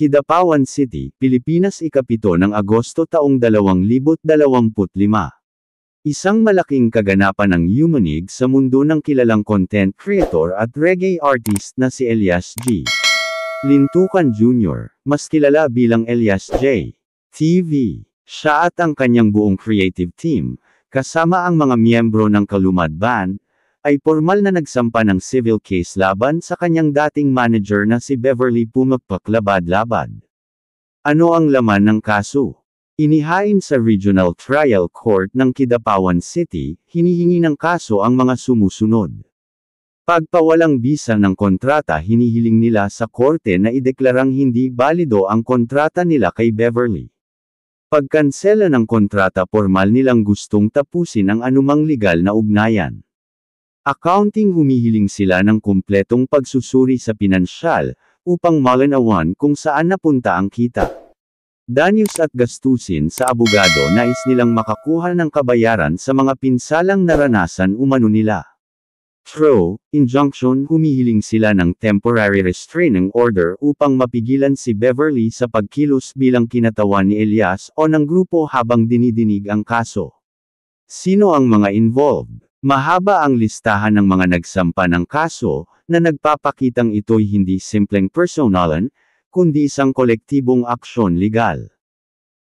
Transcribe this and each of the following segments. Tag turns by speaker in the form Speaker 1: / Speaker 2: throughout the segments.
Speaker 1: Kidapawan City, Pilipinas, ikapito ng Agosto taong 2025. Isang malaking kaganapan ng Yumanig sa mundo ng kilalang content creator at reggae artist na si Elias G. Lintukan Jr., mas kilala bilang Elias J. TV. Siya at ang kanyang buong creative team, kasama ang mga miyembro ng Kalumad Band, ay formal na nagsampa ng civil case laban sa kanyang dating manager na si Beverly Pumagpak Labad-Labad. Ano ang laman ng kaso? Inihain sa Regional Trial Court ng Kidapawan City, hinihingi ng kaso ang mga sumusunod. Pagpawalang bisa ng kontrata, hinihiling nila sa korte na ideklarang hindi balido ang kontrata nila kay Beverly. Pagkansela ng kontrata, formal nilang gustong tapusin ang anumang legal na ugnayan. Accounting, humihiling sila ng kumpletong pagsusuri sa pinansyal, upang malinawan kung saan napunta ang kita. Danyos at gastusin sa abogado, nais nilang makakuha ng kabayaran sa mga pinsalang naranasan umano nila. Through injunction, humihiling sila ng temporary restraining order upang mapigilan si Beverly sa pagkilos bilang kinatawan ni Elias o ng grupo habang dinidinig ang kaso. Sino ang mga involved? Mahaba ang listahan ng mga nagsampa ng kaso, na nagpapakitang ito'y hindi simpleng personalan, kundi isang kolektibong aksyon legal.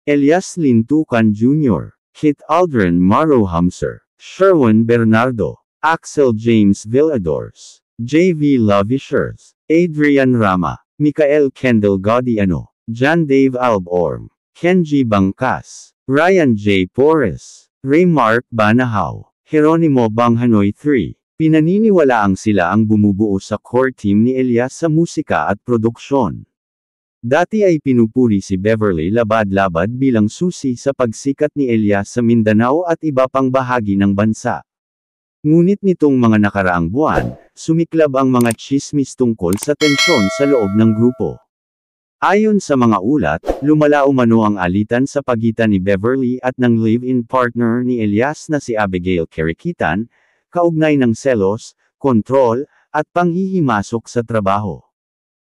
Speaker 1: Elias Lintukan Jr., Kit Aldrin Maro Hamser, Sherwin Bernardo, Axel James Villadors, J.V. Lavishers, Adrian Rama, Michael Kendall Gaudiano, John Dave Alborm, Kenji Bangkas, Ryan J. Porres, Ray Mark Banahaw, Jeronimo Banghanoy III. Pinaniniwalaang sila ang bumubuo sa core team ni Elias sa musika at produksyon. Dati ay pinupuri si Beverly Labad-Labad bilang susi sa pagsikat ni Elias sa Mindanao at iba pang bahagi ng bansa. Ngunit nitong mga nakaraang buwan, sumiklab ang mga tsismis tungkol sa tensyon sa loob ng grupo. Ayon sa mga ulat, lumala umano ang alitan sa pagitan ni Beverly at ng live-in partner ni Elias na si Abigail Kerikitan, kaugnay ng selos, kontrol, at panghihimasok sa trabaho.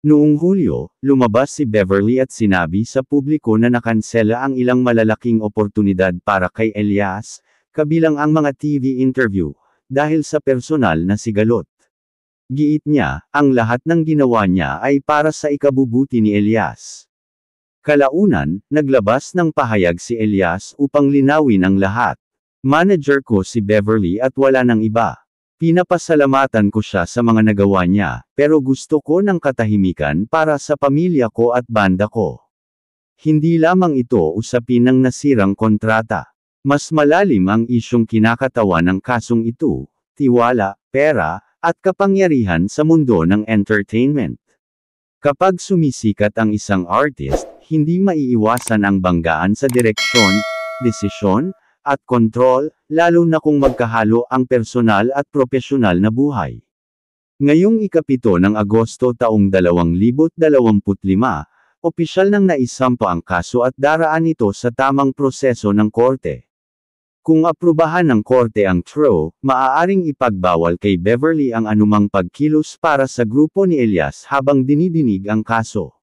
Speaker 1: Noong Hulyo, lumabas si Beverly at sinabi sa publiko na nakansela ang ilang malalaking oportunidad para kay Elias, kabilang ang mga TV interview, dahil sa personal na sigalot. Giit niya, ang lahat ng ginawa niya ay para sa ikabubuti ni Elias. Kalaunan, naglabas ng pahayag si Elias upang linawin ang lahat. Manager ko si Beverly at wala nang iba. Pinapasalamatan ko siya sa mga nagawa niya, pero gusto ko ng katahimikan para sa pamilya ko at banda ko. Hindi lamang ito usapin ng nasirang kontrata. Mas malalim ang isyong kinakatawan ng kasong ito, tiwala, pera, at kapangyarihan sa mundo ng entertainment. Kapag sumisikat ang isang artist, hindi maiiwasan ang banggaan sa direksyon, desisyon, at kontrol, lalo na kung magkahalo ang personal at propesyonal na buhay. Ngayong ikapito ng Agosto taong 2025, opisyal nang naisampa ang kaso at daraan ito sa tamang proseso ng korte. Kung aprubahan ng korte ang TRO, maaaring ipagbawal kay Beverly ang anumang pagkilos para sa grupo ni Elias habang dinidinig ang kaso.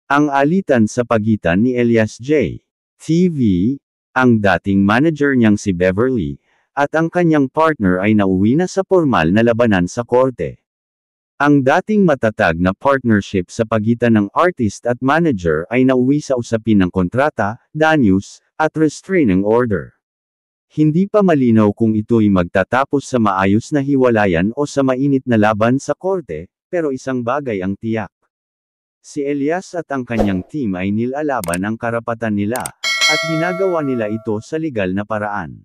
Speaker 1: Ang alitan sa pagitan ni Elias J. TV, ang dating manager niyang si Beverly, at ang kanyang partner ay nauwi na sa formal na labanan sa korte. Ang dating matatag na partnership sa pagitan ng artist at manager ay nauwi sa usapin ng kontrata, danyos, at restraining order. Hindi pa malinaw kung ito'y magtatapos sa maayos na hiwalayan o sa mainit na laban sa korte, pero isang bagay ang tiyak. Si Elias at ang kanyang team ay nilalaban ang karapatan nila, at ginagawa nila ito sa legal na paraan.